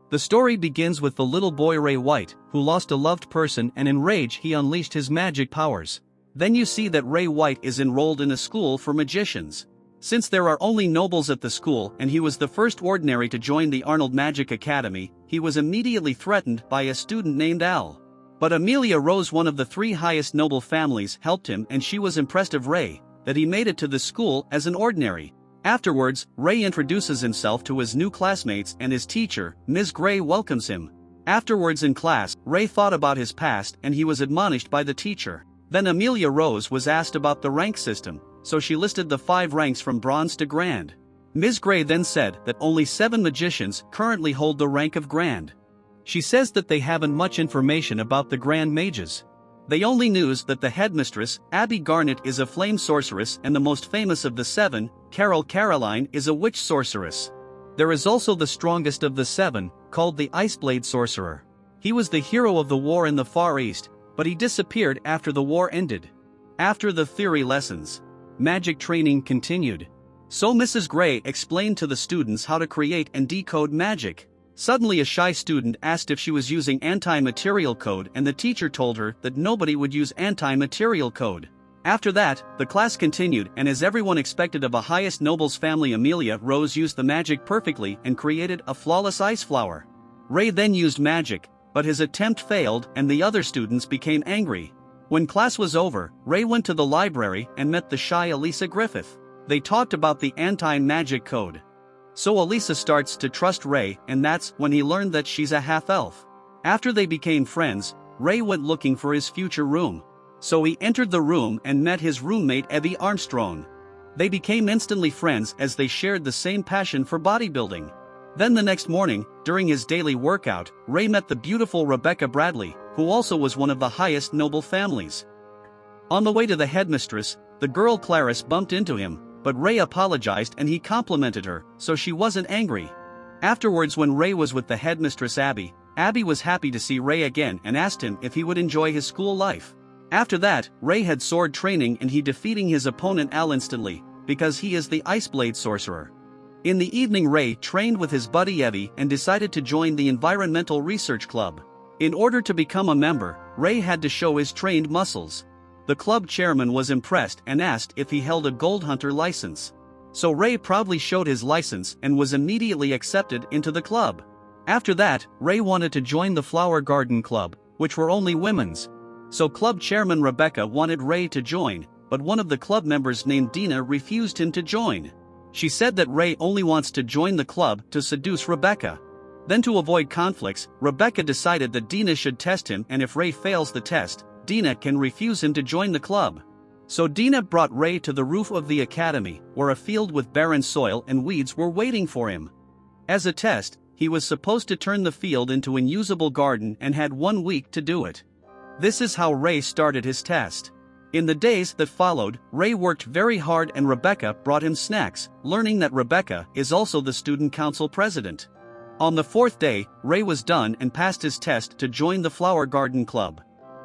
The story begins with the little boy Ray White, who lost a loved person, and in rage he unleashed his magic powers. Then you see that Ray White is enrolled in a school for magicians. Since there are only nobles at the school and he was the first ordinary to join the Arnold Magic Academy, he was immediately threatened by a student named Al. But Amelia Rose, one of the 3 highest noble families, helped him, and she was impressed of Ray, that he made it to the school as an ordinary. Afterwards, Ray introduces himself to his new classmates and his teacher, Ms. Gray, welcomes him. Afterwards in class, Ray thought about his past and he was admonished by the teacher. Then Amelia Rose was asked about the rank system, so she listed the 5 ranks from bronze to grand. Ms. Gray then said that only 7 magicians currently hold the rank of grand. She says that they haven't much information about the grand mages. They only knew that the headmistress, Abby Garnet, is a flame sorceress, and the most famous of the 7, Carol Caroline, is a witch sorceress. There is also the strongest of the 7, called the Iceblade Sorcerer. He was the hero of the war in the Far East, but he disappeared after the war ended. After the theory lessons, magic training continued. So Mrs. Gray explained to the students how to create and decode magic. Suddenly a shy student asked if she was using anti-material code, and the teacher told her that nobody would use anti-material code. After that, the class continued, and as everyone expected of a highest nobles family, Amelia Rose used the magic perfectly and created a flawless ice flower. Ray then used magic, but his attempt failed and the other students became angry. When class was over, Ray went to the library and met the shy Elisa Griffith. They talked about the anti-magic code. So Elisa starts to trust Ray, and that's when he learned that she's a half-elf. After they became friends, Ray went looking for his future room. So he entered the room and met his roommate Evie Armstrong. They became instantly friends as they shared the same passion for bodybuilding. Then the next morning, during his daily workout, Ray met the beautiful Rebecca Bradley, who also was one of the highest noble families. On the way to the headmistress, the girl Clarice bumped into him, but Ray apologized and he complimented her, so she wasn't angry. Afterwards, when Ray was with the headmistress Abby, Abby was happy to see Ray again and asked him if he would enjoy his school life. After that, Ray had sword training and he defeating his opponent Al instantly, because he is the Iceblade Sorcerer. In the evening, Ray trained with his buddy Evie and decided to join the Environmental Research Club. In order to become a member, Ray had to show his trained muscles. The club chairman was impressed and asked if he held a gold hunter license. So Ray proudly showed his license and was immediately accepted into the club. After that, Ray wanted to join the Flower Garden Club, which were only women's. So club chairman Rebecca wanted Ray to join, but one of the club members named Dina refused him to join. She said that Ray only wants to join the club to seduce Rebecca. Then to avoid conflicts, Rebecca decided that Dina should test him, and if Ray fails the test, Dina can refuse him to join the club. So Dina brought Ray to the roof of the academy, where a field with barren soil and weeds were waiting for him. As a test, he was supposed to turn the field into an usable garden and had 1 week to do it. This is how Ray started his test. In the days that followed, Ray worked very hard and Rebecca brought him snacks, learning that Rebecca is also the student council president. On the 4th day, Ray was done and passed his test to join the Flower Garden Club.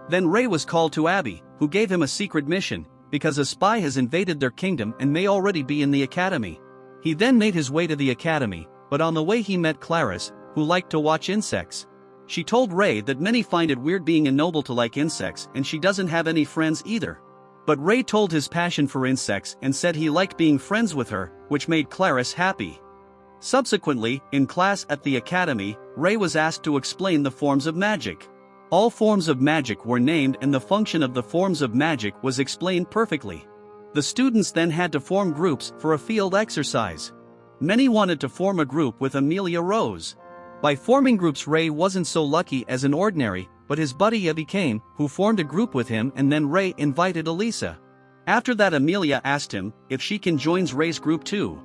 Then Ray was called to Abby, who gave him a secret mission, because a spy has invaded their kingdom and may already be in the academy. He then made his way to the academy, but on the way he met Clarice, who liked to watch insects. She told Ray that many find it weird being a noble to like insects, and she doesn't have any friends either. But Ray told his passion for insects and said he liked being friends with her, which made Clarice happy. Subsequently, in class at the academy, Ray was asked to explain the forms of magic. All forms of magic were named and the function of the forms of magic was explained perfectly. The students then had to form groups for a field exercise. Many wanted to form a group with Amelia Rose. By forming groups, Ray wasn't so lucky as an ordinary, but his buddy Evie came, who formed a group with him, and then Ray invited Elisa. After that, Amelia asked him if she can join Ray's group too.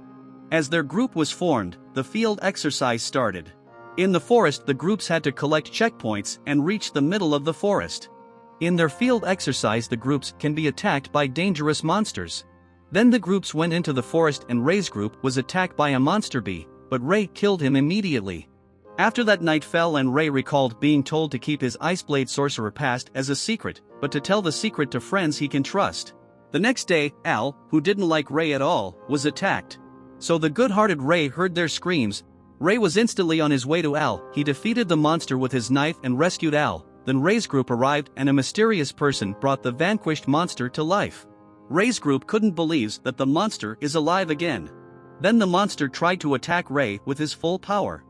As their group was formed, the field exercise started. In the forest, the groups had to collect checkpoints and reach the middle of the forest. In their field exercise, the groups can be attacked by dangerous monsters. Then the groups went into the forest and Ray's group was attacked by a monster bee, but Ray killed him immediately. After that, night fell and Ray recalled being told to keep his Iceblade Sorcerer past as a secret, but to tell the secret to friends he can trust. The next day, Al, who didn't like Ray at all, was attacked. So the good-hearted Ray heard their screams, Ray was instantly on his way to Al. He defeated the monster with his knife and rescued Al. Then Ray's group arrived and a mysterious person brought the vanquished monster to life. Ray's group couldn't believe that the monster is alive again. Then the monster tried to attack Ray with his full power.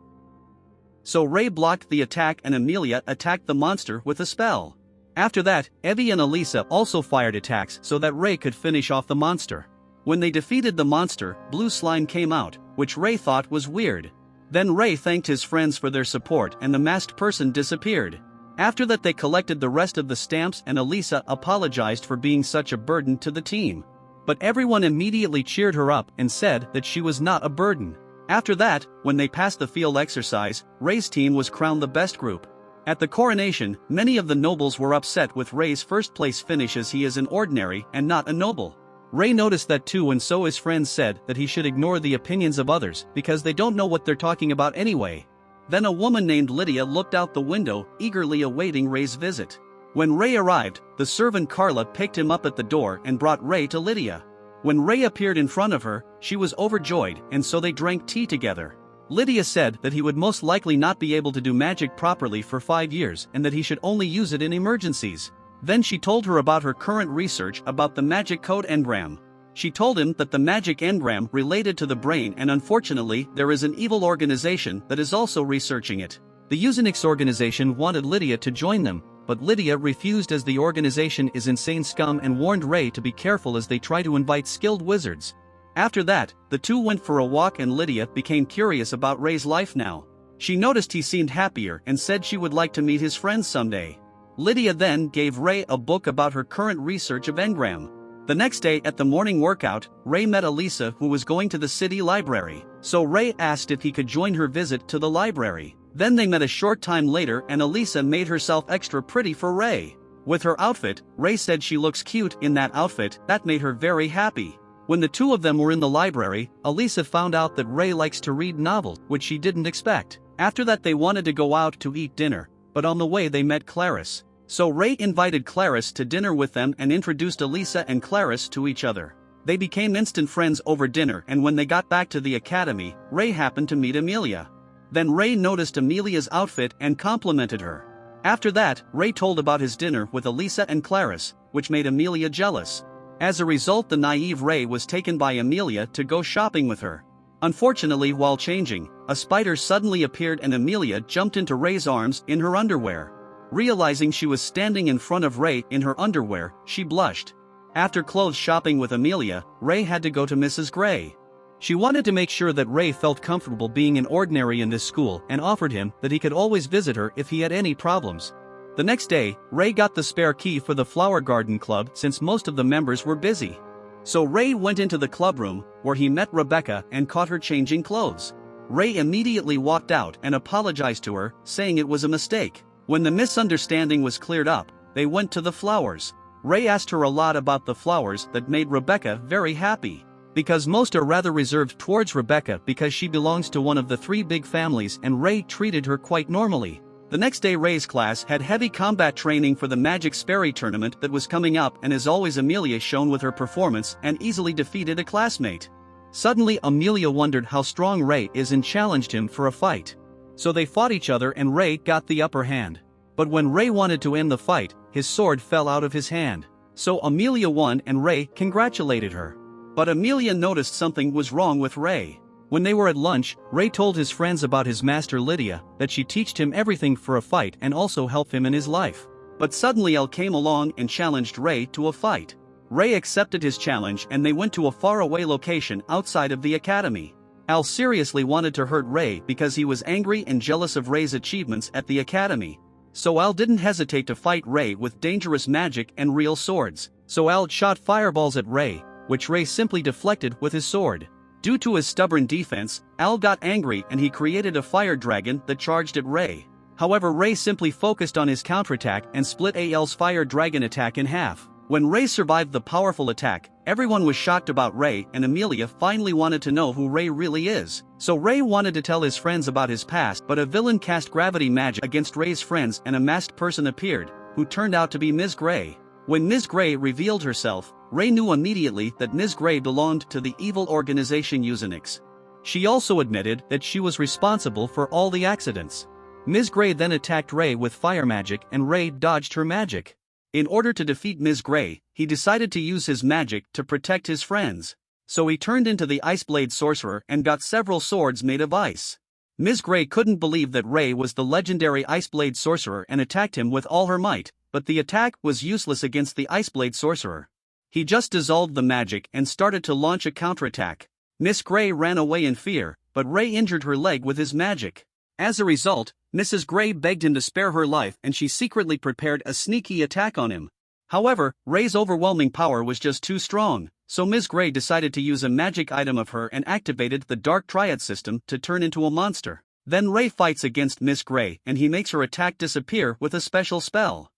So Ray blocked the attack and Amelia attacked the monster with a spell. After that, Evie and Elisa also fired attacks so that Ray could finish off the monster. When they defeated the monster, blue slime came out, which Ray thought was weird. Then Ray thanked his friends for their support and the masked person disappeared. After that they collected the rest of the stamps and Elisa apologized for being such a burden to the team. But everyone immediately cheered her up and said that she was not a burden. After that, when they passed the field exercise, Ray's team was crowned the best group. At the coronation, many of the nobles were upset with Ray's first place finish as he is an ordinary and not a noble. Ray noticed that too and so his friends said that he should ignore the opinions of others because they don't know what they're talking about anyway. Then a woman named Lydia looked out the window, eagerly awaiting Ray's visit. When Ray arrived, the servant Carla picked him up at the door and brought Ray to Lydia. When Ray appeared in front of her, she was overjoyed and so they drank tea together. Lydia said that he would most likely not be able to do magic properly for 5 years and that he should only use it in emergencies. Then she told her about her current research about the magic code engram. She told him that the magic engram related to the brain and unfortunately there is an evil organization that is also researching it. The Usenix organization wanted Lydia to join them, but Lydia refused as the organization is insane scum and warned Ray to be careful as they try to invite skilled wizards. After that, the two went for a walk and Lydia became curious about Ray's life now. She noticed he seemed happier and said she would like to meet his friends someday. Lydia then gave Ray a book about her current research of engram. The next day at the morning workout, Ray met Elisa who was going to the city library, so Ray asked if he could join her visit to the library. Then they met a short time later and Elisa made herself extra pretty for Ray. With her outfit, Ray said she looks cute in that outfit, that made her very happy. When the two of them were in the library, Elisa found out that Ray likes to read novels, which she didn't expect. After that they wanted to go out to eat dinner, but on the way they met Clarice. So Ray invited Clarice to dinner with them and introduced Elisa and Clarice to each other. They became instant friends over dinner and when they got back to the academy, Ray happened to meet Amelia. Then Ray noticed Amelia's outfit and complimented her. After that, Ray told about his dinner with Elisa and Clarice, which made Amelia jealous. As a result, the naive Ray was taken by Amelia to go shopping with her. Unfortunately, while changing, a spider suddenly appeared and Amelia jumped into Ray's arms in her underwear. Realizing she was standing in front of Ray in her underwear, she blushed. After clothes shopping with Amelia, Ray had to go to Mrs. Gray. She wanted to make sure that Ray felt comfortable being an ordinary in this school and offered him that he could always visit her if he had any problems. The next day, Ray got the spare key for the flower garden club since most of the members were busy. So Ray went into the club room, where he met Rebecca and caught her changing clothes. Ray immediately walked out and apologized to her, saying it was a mistake. When the misunderstanding was cleared up, they went to the flowers. Ray asked her a lot about the flowers that made Rebecca very happy. Because most are rather reserved towards Rebecca because she belongs to one of the 3 big families and Ray treated her quite normally. The next day Ray's class had heavy combat training for the Magic Sperry tournament that was coming up and as always Amelia shone with her performance and easily defeated a classmate. Suddenly Amelia wondered how strong Ray is and challenged him for a fight. So they fought each other and Ray got the upper hand. But when Ray wanted to end the fight, his sword fell out of his hand. So Amelia won and Ray congratulated her. But Amelia noticed something was wrong with Ray. When they were at lunch, Ray told his friends about his master Lydia, that she taught him everything for a fight and also help him in his life. But suddenly Elle came along and challenged Ray to a fight. Ray accepted his challenge and they went to a faraway location outside of the academy. Al seriously wanted to hurt Ray because he was angry and jealous of Ray's achievements at the academy. So Al didn't hesitate to fight Ray with dangerous magic and real swords. So Al shot fireballs at Ray, which Ray simply deflected with his sword. Due to his stubborn defense, Al got angry and he created a fire dragon that charged at Ray. However, Ray simply focused on his counterattack and split Al's fire dragon attack in half. When Ray survived the powerful attack, everyone was shocked about Ray and Amelia finally wanted to know who Ray really is. So Ray wanted to tell his friends about his past, but a villain cast gravity magic against Ray's friends and a masked person appeared, who turned out to be Ms. Gray. When Ms. Gray revealed herself, Ray knew immediately that Ms. Gray belonged to the evil organization Usenix. She also admitted that she was responsible for all the accidents. Ms. Gray then attacked Ray with fire magic and Ray dodged her magic. In order to defeat Ms. Gray, he decided to use his magic to protect his friends. So he turned into the Iceblade Sorcerer and got several swords made of ice. Ms. Gray couldn't believe that Ray was the legendary Iceblade Sorcerer and attacked him with all her might, but the attack was useless against the Iceblade Sorcerer. He just dissolved the magic and started to launch a counterattack. Miss Gray ran away in fear, but Ray injured her leg with his magic. As a result, Mrs. Gray begged him to spare her life and she secretly prepared a sneaky attack on him. However, Ray's overwhelming power was just too strong, so Ms. Gray decided to use a magic item of her and activated the Dark Triad system to turn into a monster. Then Ray fights against Ms. Gray and he makes her attack disappear with a special spell.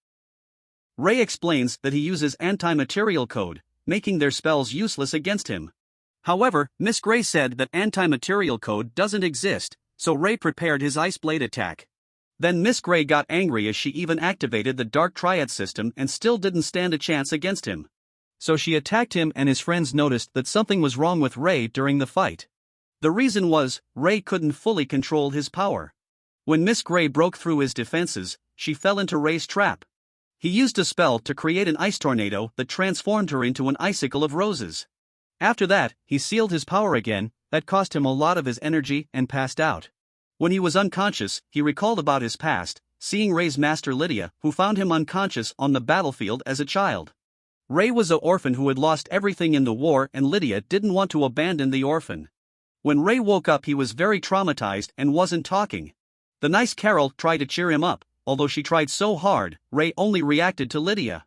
Ray explains that he uses anti-material code, making their spells useless against him. However, Ms. Gray said that anti-material code doesn't exist, so Ray prepared his Ice Blade attack. Then Miss Gray got angry as she even activated the Dark Triad system and still didn't stand a chance against him. So she attacked him and his friends noticed that something was wrong with Ray during the fight. The reason was, Ray couldn't fully control his power. When Miss Gray broke through his defenses, she fell into Ray's trap. He used a spell to create an ice tornado that transformed her into an icicle of roses. After that, he sealed his power again, that cost him a lot of his energy and passed out. When he was unconscious, he recalled about his past, seeing Ray's master Lydia, who found him unconscious on the battlefield as a child. Ray was an orphan who had lost everything in the war and Lydia didn't want to abandon the orphan. When Ray woke up he was very traumatized and wasn't talking. The nice Carol tried to cheer him up, although she tried so hard, Ray only reacted to Lydia.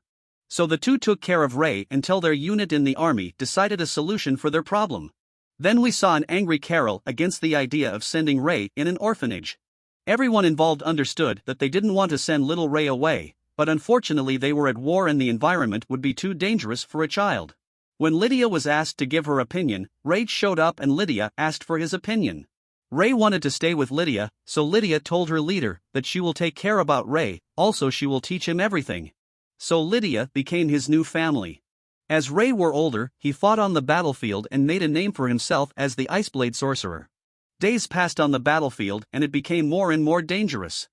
So the two took care of Ray until their unit in the army decided a solution for their problem. Then we saw an angry Carol against the idea of sending Ray in an orphanage. Everyone involved understood that they didn't want to send little Ray away, but unfortunately they were at war and the environment would be too dangerous for a child. When Lydia was asked to give her opinion, Ray showed up and Lydia asked for his opinion. Ray wanted to stay with Lydia, so Lydia told her leader that she will take care about Ray, also she will teach him everything. So Lydia became his new family. As Ray were older, he fought on the battlefield and made a name for himself as the Iceblade Sorcerer. Days passed on the battlefield and it became more and more dangerous.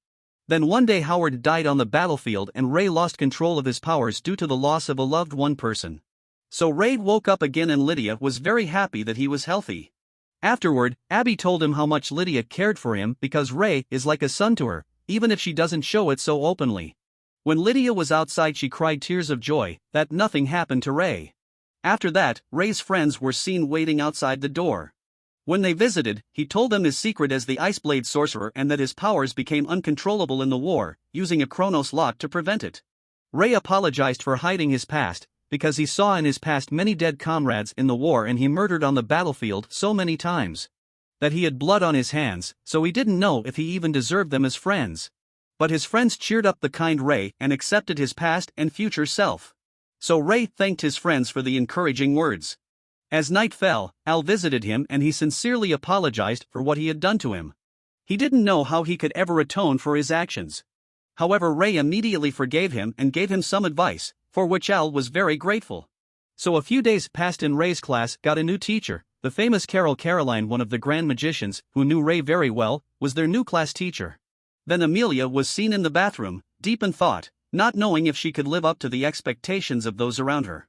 Then one day Howard died on the battlefield and Ray lost control of his powers due to the loss of a loved one person. So Ray woke up again and Lydia was very happy that he was healthy. Afterward, Abby told him how much Lydia cared for him because Ray is like a son to her, even if she doesn't show it so openly. When Lydia was outside she cried tears of joy that nothing happened to Ray. After that, Ray's friends were seen waiting outside the door. When they visited, he told them his secret as the Iceblade Sorcerer and that his powers became uncontrollable in the war, using a Chronos lock to prevent it. Ray apologized for hiding his past, because he saw in his past many dead comrades in the war and he murdered on the battlefield so many times that he had blood on his hands, so he didn't know if he even deserved them as friends. But his friends cheered up the kind Ray and accepted his past and future self. So Ray thanked his friends for the encouraging words. As night fell, Al visited him and he sincerely apologized for what he had done to him. He didn't know how he could ever atone for his actions. However, Ray immediately forgave him and gave him some advice, for which Al was very grateful. So a few days passed and Ray's class got a new teacher. The famous Caroline, one of the Grand Magicians, who knew Ray very well, was their new class teacher. Then Amelia was seen in the bathroom, deep in thought, not knowing if she could live up to the expectations of those around her.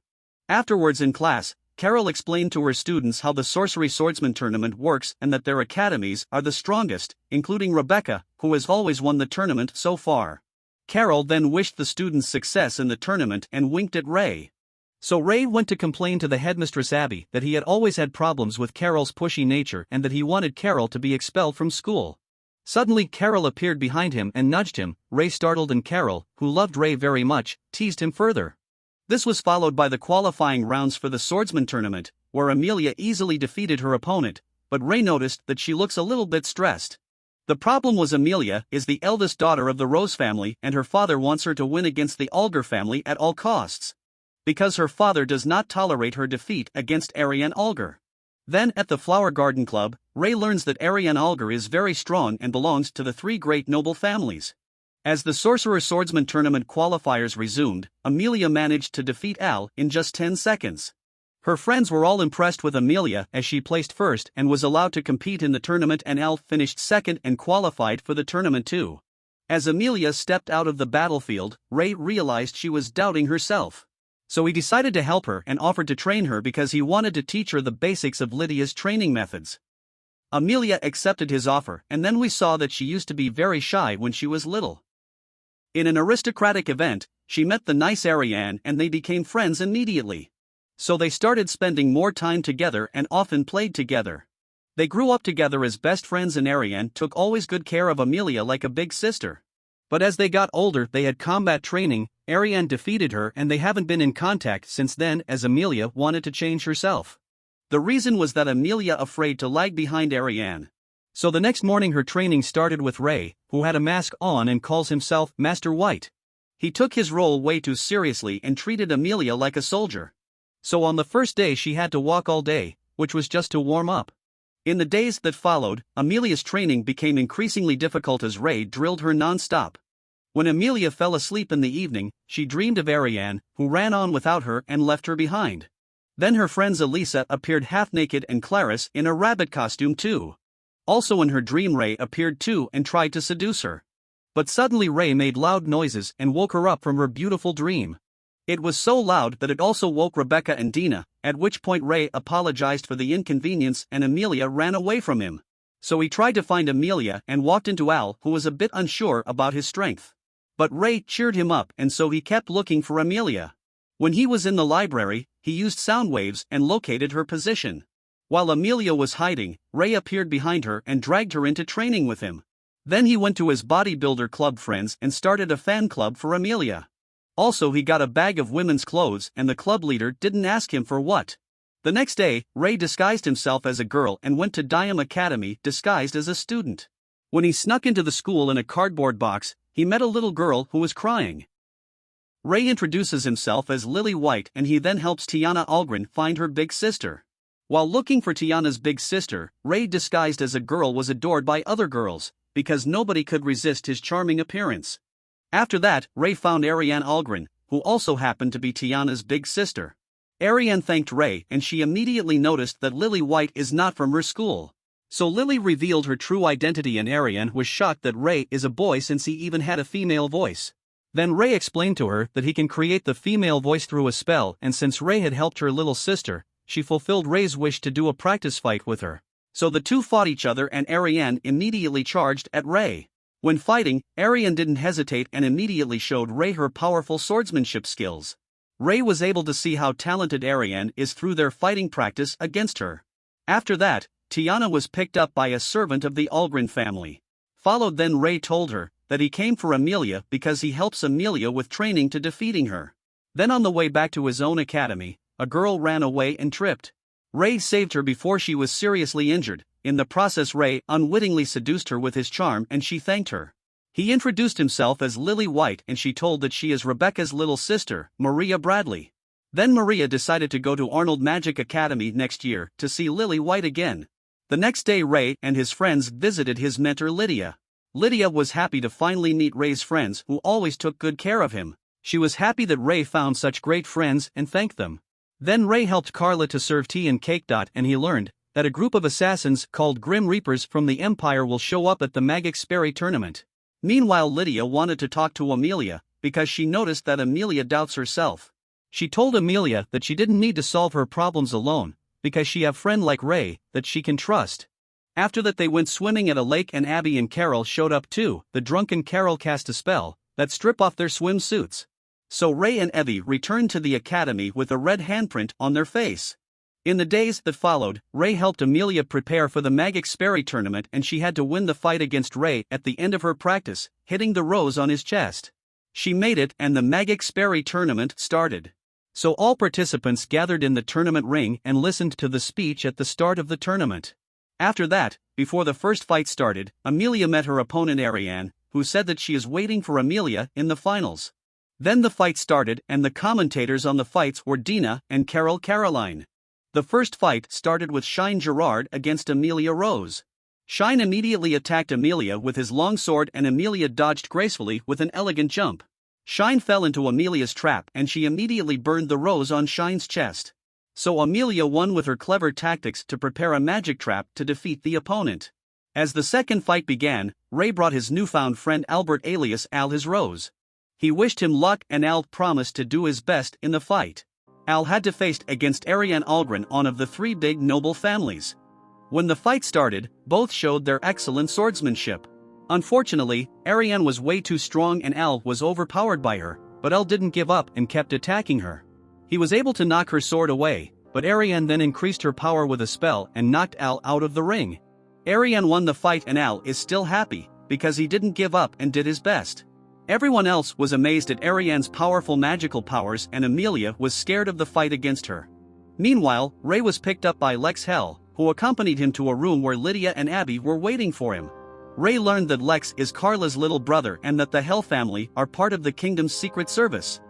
Afterwards in class, Carol explained to her students how the Sorcery Swordsman tournament works and that their academies are the strongest, including Rebecca, who has always won the tournament so far. Carol then wished the students success in the tournament and winked at Ray. So Ray went to complain to the headmistress Abby that he had always had problems with Carol's pushy nature and that he wanted Carol to be expelled from school. Suddenly Carol appeared behind him and nudged him. Ray startled and Carol, who loved Ray very much, teased him further. This was followed by the qualifying rounds for the swordsman tournament, where Amelia easily defeated her opponent, but Ray noticed that she looks a little bit stressed. The problem was Amelia is the eldest daughter of the Rose family and her father wants her to win against the Alger family at all costs. Because her father does not tolerate her defeat against Ariane Alger. Then at the Flower Garden Club, Ray learns that Ariane Alger is very strong and belongs to the three great noble families. As the Sorcerer Swordsman Tournament qualifiers resumed, Amelia managed to defeat Al in just 10 seconds. Her friends were all impressed with Amelia as she placed first and was allowed to compete in the tournament, and Elle finished second and qualified for the tournament too. As Amelia stepped out of the battlefield, Ray realized she was doubting herself. So he decided to help her and offered to train her because he wanted to teach her the basics of Lydia's training methods. Amelia accepted his offer, and then we saw that she used to be very shy when she was little. In an aristocratic event, she met the nice Ariane and they became friends immediately. So they started spending more time together and often played together. They grew up together as best friends, and Ariane took always good care of Amelia like a big sister. But as they got older, they had combat training, Ariane defeated her, and they haven't been in contact since then, as Amelia wanted to change herself. The reason was that Amelia afraid to lag behind Ariane. So the next morning her training started with Ray, who had a mask on and calls himself Master White. He took his role way too seriously and treated Amelia like a soldier. So on the first day she had to walk all day, which was just to warm up. In the days that followed, Amelia's training became increasingly difficult as Ray drilled her non-stop. When Amelia fell asleep in the evening, she dreamed of Ariane, who ran on without her and left her behind. Then her friends Elisa appeared half-naked and Clarice in a rabbit costume too. Also in her dream Ray appeared too and tried to seduce her. But suddenly Ray made loud noises and woke her up from her beautiful dream. It was so loud that it also woke Rebecca and Dina, at which point Ray apologized for the inconvenience and Amelia ran away from him. So he tried to find Amelia and walked into Al, who was a bit unsure about his strength. But Ray cheered him up, and so he kept looking for Amelia. When he was in the library, he used sound waves and located her position. While Amelia was hiding, Ray appeared behind her and dragged her into training with him. Then he went to his bodybuilder club friends and started a fan club for Amelia. Also he got a bag of women's clothes and the club leader didn't ask him for what. The next day, Ray disguised himself as a girl and went to Dime Academy disguised as a student. When he snuck into the school in a cardboard box, he met a little girl who was crying. Ray introduces himself as Lily White and he then helps Tiana Algren find her big sister. While looking for Tiana's big sister, Ray disguised as a girl was adored by other girls, because nobody could resist his charming appearance. After that, Ray found Ariane Algren, who also happened to be Tiana's big sister. Ariane thanked Ray and she immediately noticed that Lily White is not from her school. So Lily revealed her true identity and Ariane was shocked that Ray is a boy since he even had a female voice. Then Ray explained to her that he can create the female voice through a spell, and since Ray had helped her little sister, she fulfilled Ray's wish to do a practice fight with her. So the two fought each other and Ariane immediately charged at Ray. When fighting, Ariane didn't hesitate and immediately showed Ray her powerful swordsmanship skills. Ray was able to see how talented Ariane is through their fighting practice against her. After that, Tiana was picked up by a servant of the Algren family. Followed then Ray told her that he came for Amelia because he helps Amelia with training to defeating her. Then on the way back to his own academy, a girl ran away and tripped. Ray saved her before she was seriously injured. In the process Ray unwittingly seduced her with his charm and she thanked her. He introduced himself as Lily White and she told that she is Rebecca's little sister, Maria Bradley. Then Maria decided to go to Arnold Magic Academy next year to see Lily White again. The next day Ray and his friends visited his mentor Lydia. Lydia was happy to finally meet Ray's friends who always took good care of him. She was happy that Ray found such great friends and thanked them. Then Ray helped Carla to serve tea and cake. And he learned that a group of assassins called Grim Reapers from the Empire will show up at the Majutsushi tournament. Meanwhile Lydia wanted to talk to Amelia, because she noticed that Amelia doubts herself. She told Amelia that she didn't need to solve her problems alone, because she have friend like Ray that she can trust. After that they went swimming at a lake and Abby and Carol showed up too. The drunken Carol cast a spell that strip off their swimsuits. So Ray and Evie returned to the academy with a red handprint on their face. In the days that followed, Ray helped Amelia prepare for the Majutsushi tournament and she had to win the fight against Ray at the end of her practice, hitting the rose on his chest. She made it and the Majutsushi tournament started. So all participants gathered in the tournament ring and listened to the speech at the start of the tournament. After that, before the first fight started, Amelia met her opponent Ariane, who said that she is waiting for Amelia in the finals. Then the fight started and the commentators on the fights were Dina and Carol Caroline. The first fight started with Shine Gerard against Amelia Rose. Shine immediately attacked Amelia with his long sword and Amelia dodged gracefully with an elegant jump. Shine fell into Amelia's trap and she immediately burned the rose on Shine's chest. So Amelia won with her clever tactics to prepare a magic trap to defeat the opponent. As the second fight began, Ray brought his newfound friend Albert alias Al his rose. He wished him luck and Al promised to do his best in the fight. Al had to face against Ariane Algren, one of the three big noble families. When the fight started, both showed their excellent swordsmanship. Unfortunately, Ariane was way too strong and Al was overpowered by her, but Al didn't give up and kept attacking her. He was able to knock her sword away, but Ariane then increased her power with a spell and knocked Al out of the ring. Ariane won the fight and Al is still happy, because he didn't give up and did his best. Everyone else was amazed at Ariane's powerful magical powers and Amelia was scared of the fight against her. Meanwhile, Ray was picked up by Lex Hell, who accompanied him to a room where Lydia and Abby were waiting for him. Ray learned that Lex is Carla's little brother and that the Hell family are part of the kingdom's secret service.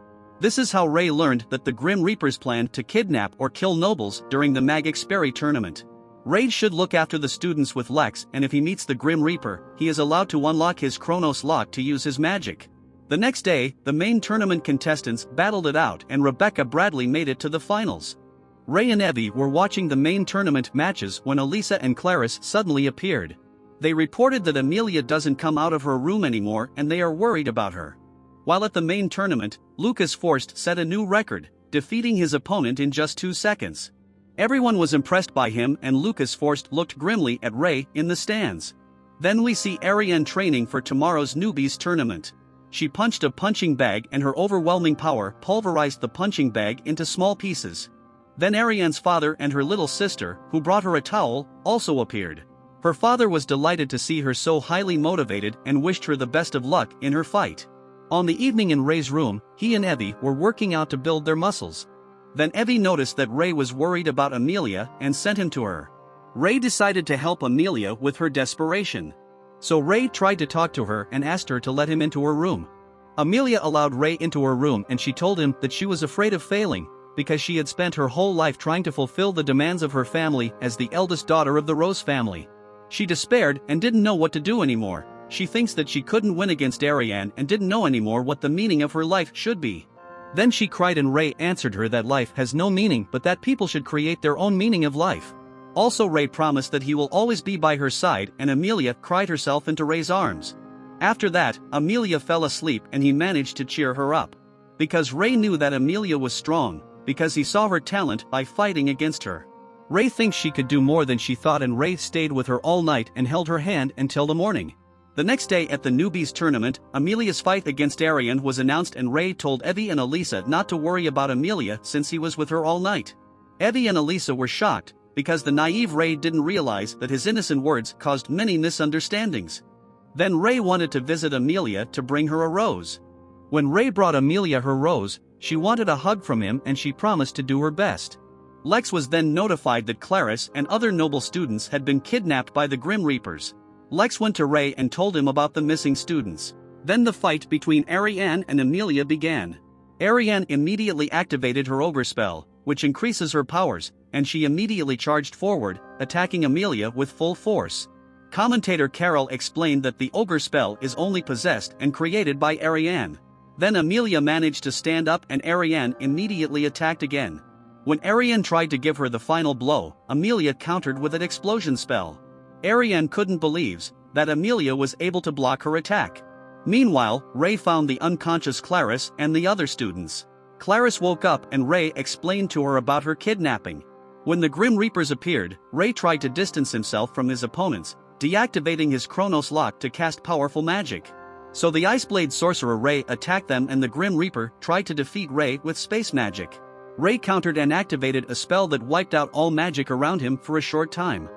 This is how Ray learned that the Grim Reapers planned to kidnap or kill nobles during the Magic Sperry tournament. Ray should look after the students with Lex, and if he meets the Grim Reaper, he is allowed to unlock his Chronos lock to use his magic. The next day, the main tournament contestants battled it out and Rebecca Bradley made it to the finals. Ray and Evie were watching the main tournament matches when Elisa and Clarice suddenly appeared. They reported that Amelia doesn't come out of her room anymore and they are worried about her. While at the main tournament, Lucas Forst set a new record, defeating his opponent in just 2 seconds. Everyone was impressed by him and Lucas Forst looked grimly at Ray in the stands. Then we see Ariane training for tomorrow's newbies tournament. She punched a punching bag and her overwhelming power pulverized the punching bag into small pieces. Then Ariane's father and her little sister, who brought her a towel, also appeared. Her father was delighted to see her so highly motivated and wished her the best of luck in her fight. On the evening in Ray's room, he and Evie were working out to build their muscles. Then Evie noticed that Ray was worried about Amelia and sent him to her. Ray decided to help Amelia with her desperation. So Ray tried to talk to her and asked her to let him into her room. Amelia allowed Ray into her room and she told him that she was afraid of failing, because she had spent her whole life trying to fulfill the demands of her family as the eldest daughter of the Rose family. She despaired and didn't know what to do anymore. She thinks that she couldn't win against Ariane and didn't know anymore what the meaning of her life should be. Then she cried and Ray answered her that life has no meaning but that people should create their own meaning of life. Also Ray promised that he will always be by her side and Amelia cried herself into Ray's arms. After that, Amelia fell asleep and he managed to cheer her up. Because Ray knew that Amelia was strong, because he saw her talent by fighting against her. Ray thinks she could do more than she thought and Ray stayed with her all night and held her hand until the morning. The next day at the newbies tournament, Amelia's fight against Ariane was announced and Ray told Evie and Elisa not to worry about Amelia since he was with her all night. Evie and Elisa were shocked, because the naive Ray didn't realize that his innocent words caused many misunderstandings. Then Ray wanted to visit Amelia to bring her a rose. When Ray brought Amelia her rose, she wanted a hug from him and she promised to do her best. Lex was then notified that Clarice and other noble students had been kidnapped by the Grim Reapers. Lex went to Ray and told him about the missing students. Then the fight between Ariane and Amelia began. Ariane immediately activated her ogre spell, which increases her powers, and she immediately charged forward, attacking Amelia with full force. Commentator Carol explained that the ogre spell is only possessed and created by Ariane. Then Amelia managed to stand up and Ariane immediately attacked again. When Ariane tried to give her the final blow, Amelia countered with an explosion spell. Ariane couldn't believe that Amelia was able to block her attack. Meanwhile, Ray found the unconscious Clarice and the other students. Clarice woke up and Ray explained to her about her kidnapping. When the Grim Reapers appeared, Ray tried to distance himself from his opponents, deactivating his Chronos lock to cast powerful magic. So the Iceblade Sorcerer Ray attacked them and the Grim Reaper tried to defeat Ray with space magic. Ray countered and activated a spell that wiped out all magic around him for a short time.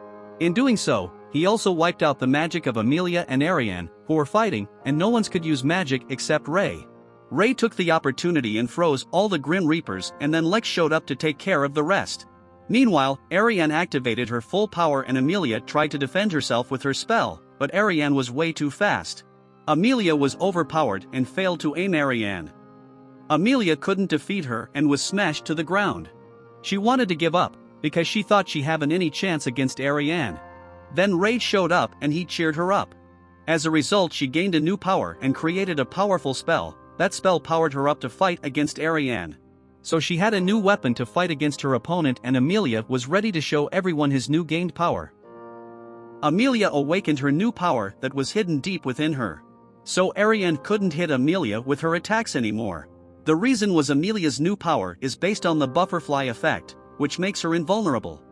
In doing so, he also wiped out the magic of Amelia and Ariane, who were fighting, and no one could use magic except Ray. Ray took the opportunity and froze all the Grim Reapers and then Lex showed up to take care of the rest. Meanwhile, Ariane activated her full power and Amelia tried to defend herself with her spell, but Ariane was way too fast. Amelia was overpowered and failed to aim Ariane. Amelia couldn't defeat her and was smashed to the ground. She wanted to give up, because she thought she hadn't any chance against Ariane. Then Ray showed up and he cheered her up. As a result, she gained a new power and created a powerful spell. That spell powered her up to fight against Ariane. So she had a new weapon to fight against her opponent, and Amelia was ready to show everyone his new gained power. Amelia awakened her new power that was hidden deep within her. So Ariane couldn't hit Amelia with her attacks anymore. The reason was Amelia's new power is based on the butterfly effect, which makes her invulnerable.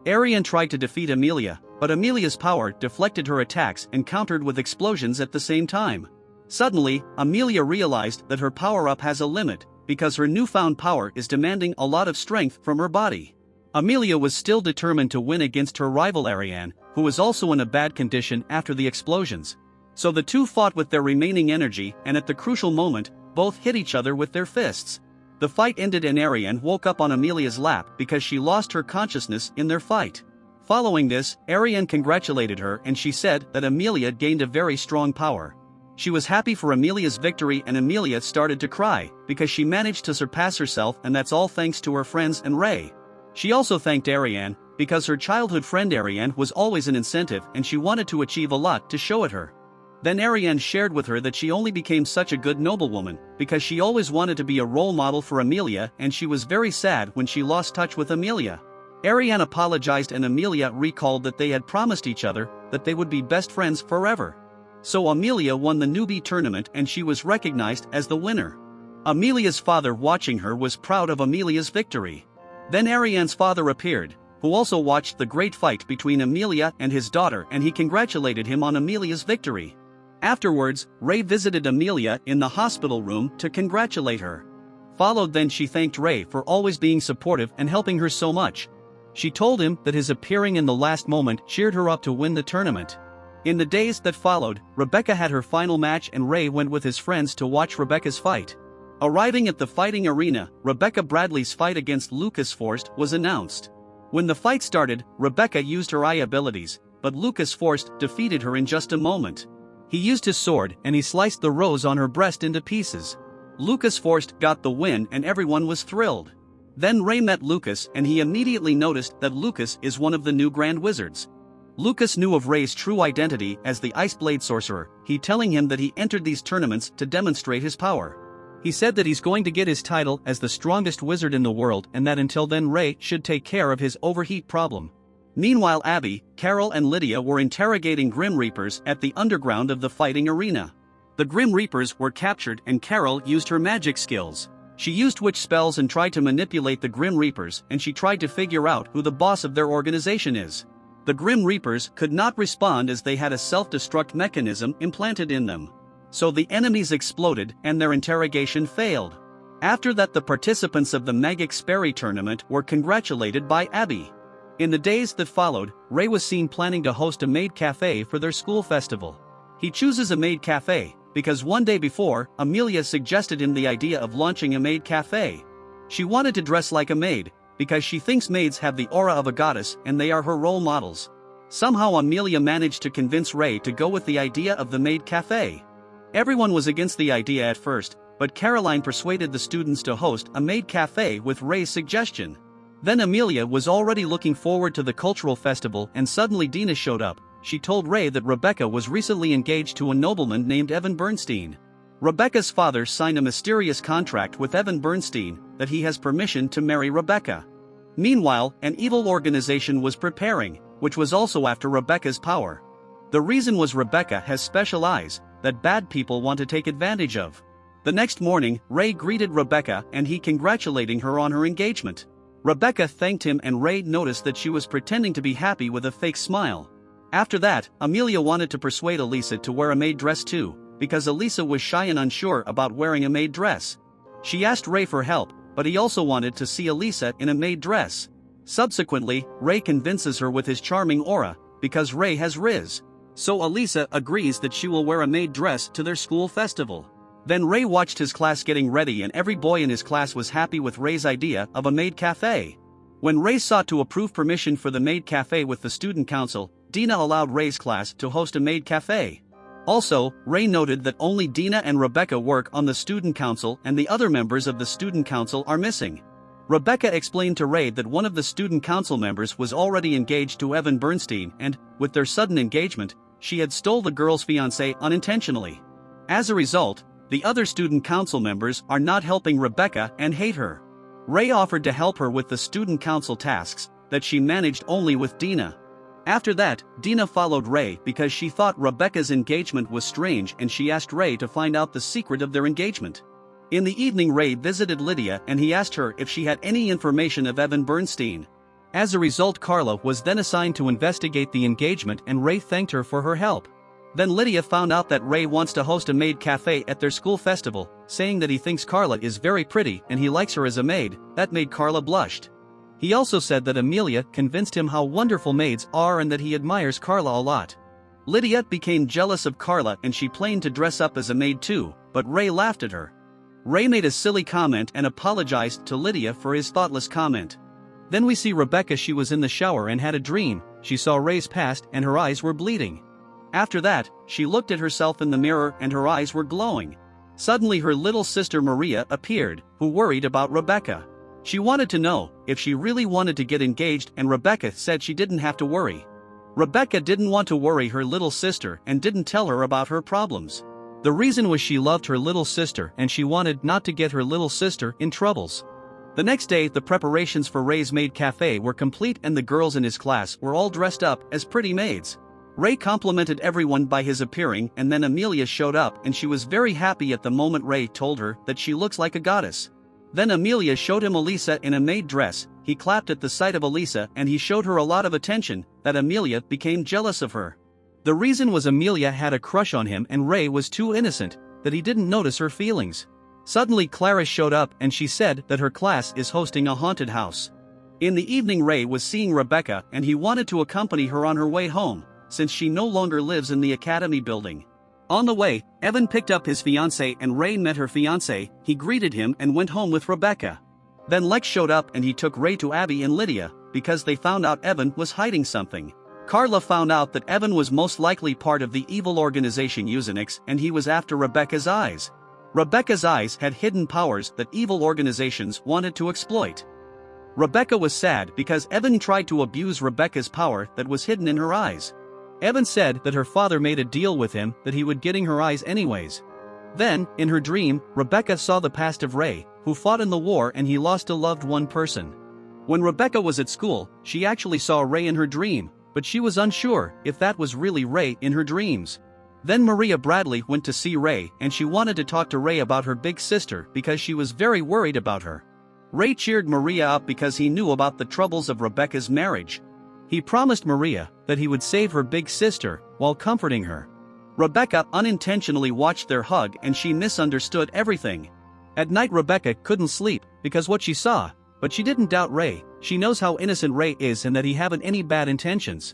Ariane tried to defeat Amelia, but Amelia's power deflected her attacks and countered with explosions at the same time. Suddenly, Amelia realized that her power-up has a limit, because her newfound power is demanding a lot of strength from her body. Amelia was still determined to win against her rival Ariane, who was also in a bad condition after the explosions. So the two fought with their remaining energy, and at the crucial moment, both hit each other with their fists. The fight ended and Ariane woke up on Amelia's lap because she lost her consciousness in their fight. Following this, Ariane congratulated her and she said that Amelia gained a very strong power. She was happy for Amelia's victory, and Amelia started to cry because she managed to surpass herself, and that's all thanks to her friends and Ray. She also thanked Ariane because her childhood friend Ariane was always an incentive and she wanted to achieve a lot to show it her. Then Ariane shared with her that she only became such a good noblewoman because she always wanted to be a role model for Amelia, and she was very sad when she lost touch with Amelia. Ariane apologized and Amelia recalled that they had promised each other that they would be best friends forever. So Amelia won the newbie tournament and she was recognized as the winner. Amelia's father, watching her, was proud of Amelia's victory. Then Ariane's father appeared, who also watched the great fight between Amelia and his daughter, and he congratulated him on Amelia's victory. Afterwards, Ray visited Amelia in the hospital room to congratulate her. Then she thanked Ray for always being supportive and helping her so much. She told him that his appearing in the last moment cheered her up to win the tournament. In the days that followed, Rebecca had her final match and Ray went with his friends to watch Rebecca's fight. Arriving at the fighting arena, Rebecca Bradley's fight against Lucas Forst was announced. When the fight started, Rebecca used her eye abilities, but Lucas Forst defeated her in just a moment. He used his sword and he sliced the rose on her breast into pieces. Lucas Forst got the win and everyone was thrilled. Then Ray met Lucas and he immediately noticed that Lucas is one of the new Grand Wizards. Lucas knew of Ray's true identity as the Iceblade Sorcerer, he telling him that he entered these tournaments to demonstrate his power. He said that he's going to get his title as the strongest wizard in the world, and that until then Ray should take care of his overheat problem. Meanwhile, Abby, Carol and Lydia were interrogating Grim Reapers at the underground of the fighting arena. The Grim Reapers were captured and Carol used her magic skills. She used witch spells and tried to manipulate the Grim Reapers, and she tried to figure out who the boss of their organization is. The Grim Reapers could not respond as they had a self-destruct mechanism implanted in them. So the enemies exploded and their interrogation failed. After that, the participants of the Magic Sperry tournament were congratulated by Abby. In the days that followed, Ray was seen planning to host a maid cafe for their school festival. He chooses a maid cafe because one day before, Amelia suggested him the idea of launching a maid cafe. She wanted to dress like a maid because she thinks maids have the aura of a goddess and they are her role models. Somehow Amelia managed to convince Ray to go with the idea of the maid cafe. Everyone was against the idea at first, but Caroline persuaded the students to host a maid cafe with Ray's suggestion. Then Amelia was already looking forward to the cultural festival and suddenly Dina showed up. She told Ray that Rebecca was recently engaged to a nobleman named Evan Bernstein. Rebecca's father signed a mysterious contract with Evan Bernstein that he has permission to marry Rebecca. Meanwhile, an evil organization was preparing, which was also after Rebecca's power. The reason was Rebecca has special eyes that bad people want to take advantage of. The next morning, Ray greeted Rebecca and he congratulating her on her engagement. Rebecca thanked him and Ray noticed that she was pretending to be happy with a fake smile. After that, Amelia wanted to persuade Elisa to wear a maid dress too, because Elisa was shy and unsure about wearing a maid dress. She asked Ray for help, but he also wanted to see Elisa in a maid dress. Subsequently, Ray convinces her with his charming aura, because Ray has Riz. So Elisa agrees that she will wear a maid dress to their school festival. Then Ray watched his class getting ready and every boy in his class was happy with Ray's idea of a maid cafe. When Ray sought to approve permission for the maid cafe with the student council, Dina allowed Ray's class to host a maid cafe. Also, Ray noted that only Dina and Rebecca work on the student council and the other members of the student council are missing. Rebecca explained to Ray that one of the student council members was already engaged to Evan Bernstein and, with their sudden engagement, she had stole the girl's fiancé unintentionally. As a result, the other student council members are not helping Rebecca and hate her. Ray offered to help her with the student council tasks that she managed only with Dina. After that, Dina followed Ray because she thought Rebecca's engagement was strange and she asked Ray to find out the secret of their engagement. In the evening, Ray visited Lydia and he asked her if she had any information of Evan Bernstein. As a result, Carla was then assigned to investigate the engagement and Ray thanked her for her help. Then Lydia found out that Ray wants to host a maid cafe at their school festival, saying that he thinks Carla is very pretty and he likes her as a maid. That made Carla blushed. He also said that Amelia convinced him how wonderful maids are and that he admires Carla a lot. Lydia became jealous of Carla and she planned to dress up as a maid too, but Ray laughed at her. Ray made a silly comment and apologized to Lydia for his thoughtless comment. Then we see Rebecca. She was in the shower and had a dream. She saw Ray's past and her eyes were bleeding. After that, she looked at herself in the mirror and her eyes were glowing. Suddenly her little sister Maria appeared, who worried about Rebecca. She wanted to know if she really wanted to get engaged and Rebecca said she didn't have to worry. Rebecca didn't want to worry her little sister and didn't tell her about her problems. The reason was she loved her little sister and she wanted not to get her little sister in troubles. The next day, the preparations for Ray's maid cafe were complete and the girls in his class were all dressed up as pretty maids. Ray complimented everyone by his appearing and then Amelia showed up and she was very happy at the moment Ray told her that she looks like a goddess. Then Amelia showed him Elisa in a maid dress. He clapped at the sight of Elisa and he showed her a lot of attention, that Amelia became jealous of her. The reason was Amelia had a crush on him and Ray was too innocent, that he didn't notice her feelings. Suddenly Clara showed up and she said that her class is hosting a haunted house. In the evening Ray was seeing Rebecca and he wanted to accompany her on her way home, since she no longer lives in the academy building. On the way, Evan picked up his fiancée and Ray met her fiancé. He greeted him and went home with Rebecca. Then Lex showed up and he took Ray to Abby and Lydia, because they found out Evan was hiding something. Carla found out that Evan was most likely part of the evil organization Eusenix and he was after Rebecca's eyes. Rebecca's eyes had hidden powers that evil organizations wanted to exploit. Rebecca was sad because Evan tried to abuse Rebecca's power that was hidden in her eyes. Evan said that her father made a deal with him that he would getting her eyes anyways. Then, in her dream, Rebecca saw the past of Ray, who fought in the war and he lost a loved one person. When Rebecca was at school, she actually saw Ray in her dream, but she was unsure if that was really Ray in her dreams. Then Maria Bradley went to see Ray and she wanted to talk to Ray about her big sister because she was very worried about her. Ray cheered Maria up because he knew about the troubles of Rebecca's marriage. He promised Maria that he would save her big sister while comforting her. Rebecca unintentionally watched their hug and she misunderstood everything. At night Rebecca couldn't sleep because what she saw, but she didn't doubt Ray. She knows how innocent Ray is and that he haven't any bad intentions.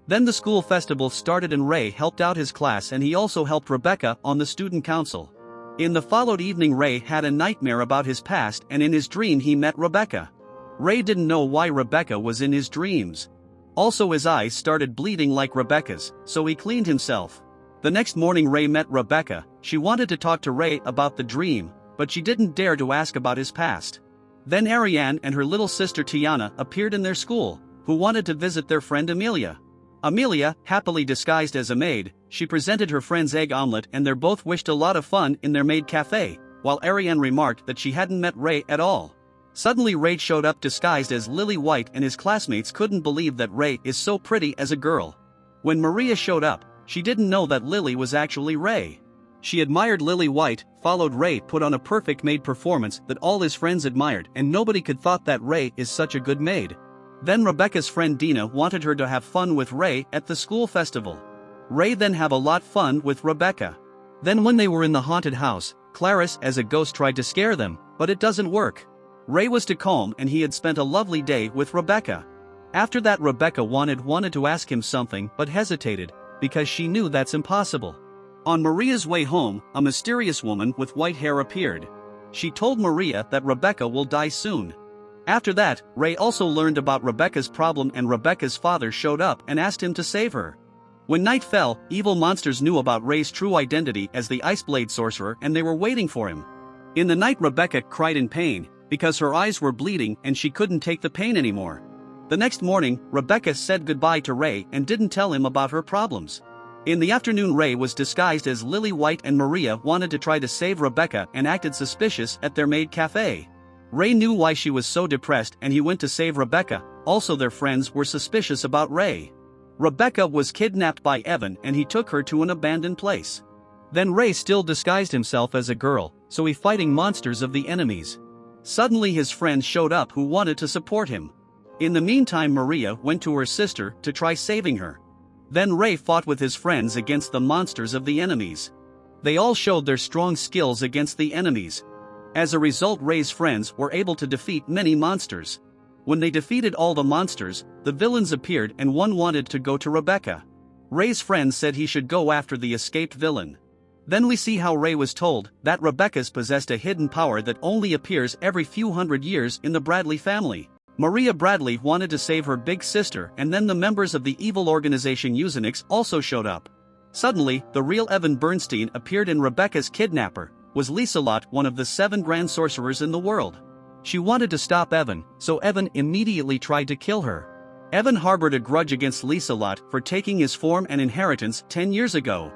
Then the school festival started and Ray helped out his class and he also helped Rebecca on the student council. In the followed evening Ray had a nightmare about his past and in his dream he met Rebecca. Ray didn't know why Rebecca was in his dreams. Also his eyes started bleeding like Rebecca's, so he cleaned himself. The next morning Ray met Rebecca. She wanted to talk to Ray about the dream, but she didn't dare to ask about his past. Then Ariane and her little sister Tiana appeared in their school, who wanted to visit their friend Amelia. Amelia, happily disguised as a maid, she presented her friend's egg omelet and they both wished a lot of fun in their maid cafe, while Ariane remarked that she hadn't met Ray at all. Suddenly Ray showed up disguised as Lily White and his classmates couldn't believe that Ray is so pretty as a girl. When Maria showed up, she didn't know that Lily was actually Ray. She admired Lily White, followed Ray put on a perfect maid performance that all his friends admired and nobody could thought that Ray is such a good maid. Then Rebecca's friend Dina wanted her to have fun with Ray at the school festival. Ray then have a lot fun with Rebecca. Then when they were in the haunted house, Clarice as a ghost tried to scare them, but it doesn't work. Ray was too calm and he had spent a lovely day with Rebecca. After that Rebecca wanted to ask him something but hesitated, because she knew that's impossible. On Maria's way home, a mysterious woman with white hair appeared. She told Maria that Rebecca will die soon. After that, Ray also learned about Rebecca's problem and Rebecca's father showed up and asked him to save her. When night fell, evil monsters knew about Ray's true identity as the Iceblade Sorcerer and they were waiting for him. In the night Rebecca cried in pain, because her eyes were bleeding and she couldn't take the pain anymore. The next morning, Rebecca said goodbye to Ray and didn't tell him about her problems. In the afternoon Ray was disguised as Lily White and Maria wanted to try to save Rebecca and acted suspicious at their maid cafe. Ray knew why she was so depressed and he went to save Rebecca. Also their friends were suspicious about Ray. Rebecca was kidnapped by Evan and he took her to an abandoned place. Then Ray still disguised himself as a girl, so he fighting monsters of the enemies. Suddenly his friends showed up who wanted to support him. In the meantime Maria went to her sister to try saving her. Then Ray fought with his friends against the monsters of the enemies. They all showed their strong skills against the enemies. As a result Ray's friends were able to defeat many monsters. When they defeated all the monsters, the villains appeared and one wanted to go to Rebecca. Ray's friends said he should go after the escaped villain. Then we see how Ray was told that Rebecca's possessed a hidden power that only appears every few hundred years in the Bradley family. Maria Bradley wanted to save her big sister and then the members of the evil organization Eusenix also showed up. Suddenly, the real Evan Bernstein appeared and Rebecca's kidnapper was Liselot, one of the 7 grand sorcerers in the world. She wanted to stop Evan, so Evan immediately tried to kill her. Evan harbored a grudge against Liselot for taking his form and inheritance 10 years ago.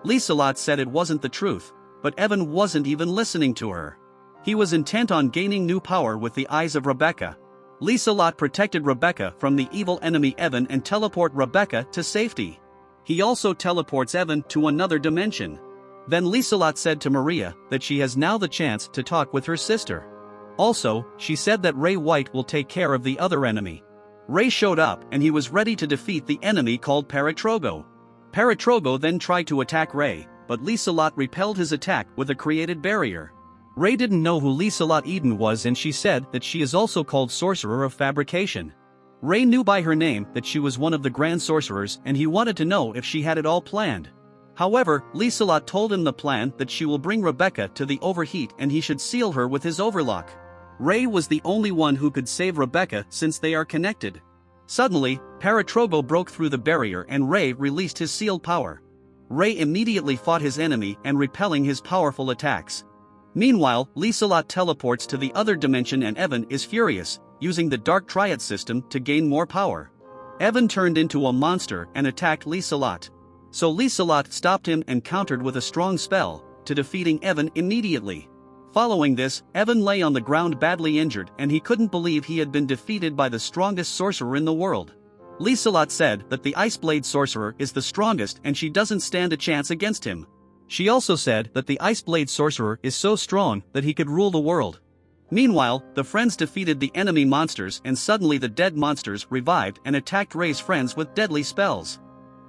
Liselot said it wasn't the truth, but Evan wasn't even listening to her. He was intent on gaining new power with the eyes of Rebecca. Liselot protected Rebecca from the evil enemy Evan and teleport Rebecca to safety. He also teleports Evan to another dimension. Then Liselot said to Maria that she has now the chance to talk with her sister. Also, she said that Ray White will take care of the other enemy. Ray showed up and he was ready to defeat the enemy called Paratrogo. Paratrogo then tried to attack Ray, but Liselot repelled his attack with a created barrier. Ray didn't know who Liselot Eden was and she said that she is also called Sorcerer of Fabrication. Ray knew by her name that she was one of the Grand Sorcerers and he wanted to know if she had it all planned. However, Liselot told him the plan that she will bring Rebecca to the overheat and he should seal her with his overlock. Ray was the only one who could save Rebecca since they are connected. Suddenly, Paratrogo broke through the barrier and Ray released his sealed power. Ray immediately fought his enemy and repelling his powerful attacks. Meanwhile, Liselot teleports to the other dimension and Evan is furious, using the Dark Triad system to gain more power. Evan turned into a monster and attacked Liselot. So Liselot stopped him and countered with a strong spell, to defeating Evan immediately. Following this, Evan lay on the ground badly injured and he couldn't believe he had been defeated by the strongest sorcerer in the world. Liselot said that the Iceblade Sorcerer is the strongest and she doesn't stand a chance against him. She also said that the Iceblade Sorcerer is so strong that he could rule the world. Meanwhile, the friends defeated the enemy monsters and suddenly the dead monsters revived and attacked Ray's friends with deadly spells.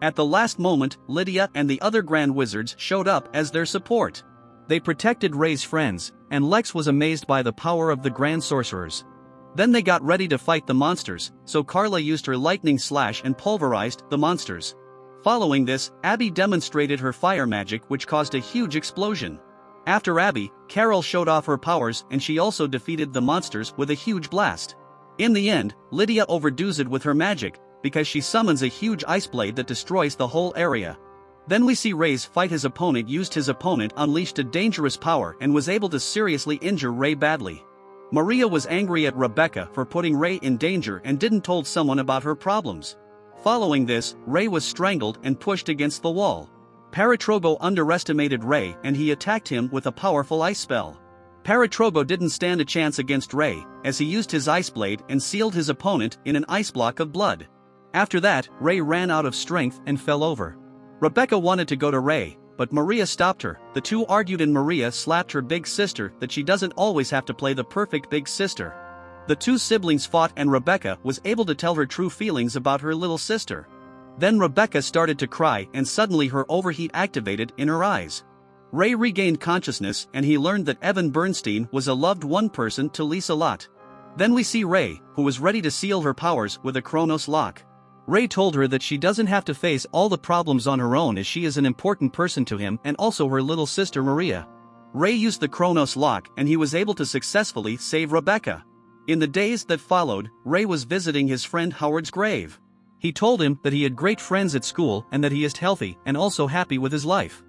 At the last moment, Lydia and the other Grand Wizards showed up as their support. They protected Ray's friends, and Lex was amazed by the power of the Grand Sorcerers. Then they got ready to fight the monsters, so Carla used her lightning slash and pulverized the monsters. Following this, Abby demonstrated her fire magic which caused a huge explosion. After Abby, Carol showed off her powers and she also defeated the monsters with a huge blast. In the end, Lydia overdoes it with her magic, because she summons a huge ice blade that destroys the whole area. Then we see Ray's fight his opponent used his opponent unleashed a dangerous power and was able to seriously injure Ray badly. Maria was angry at Rebecca for putting Ray in danger and didn't told someone about her problems. Following this, Ray was strangled and pushed against the wall. Paratrogo underestimated Ray and he attacked him with a powerful ice spell. Paratrogo didn't stand a chance against Ray, as he used his ice blade and sealed his opponent in an ice block of blood. After that, Ray ran out of strength and fell over. Rebecca wanted to go to Ray, but Maria stopped her. The two argued and Maria slapped her big sister that she doesn't always have to play the perfect big sister. The two siblings fought and Rebecca was able to tell her true feelings about her little sister. Then Rebecca started to cry and suddenly her overheat activated in her eyes. Ray regained consciousness and he learned that Evan Bernstein was a loved one person to Liselot. Then we see Ray, who was ready to seal her powers with a Chronos lock. Ray told her that she doesn't have to face all the problems on her own as she is an important person to him and also her little sister Maria. Ray used the Chronos lock and he was able to successfully save Rebecca. In the days that followed, Ray was visiting his friend Howard's grave. He told him that he had great friends at school and that he is healthy and also happy with his life.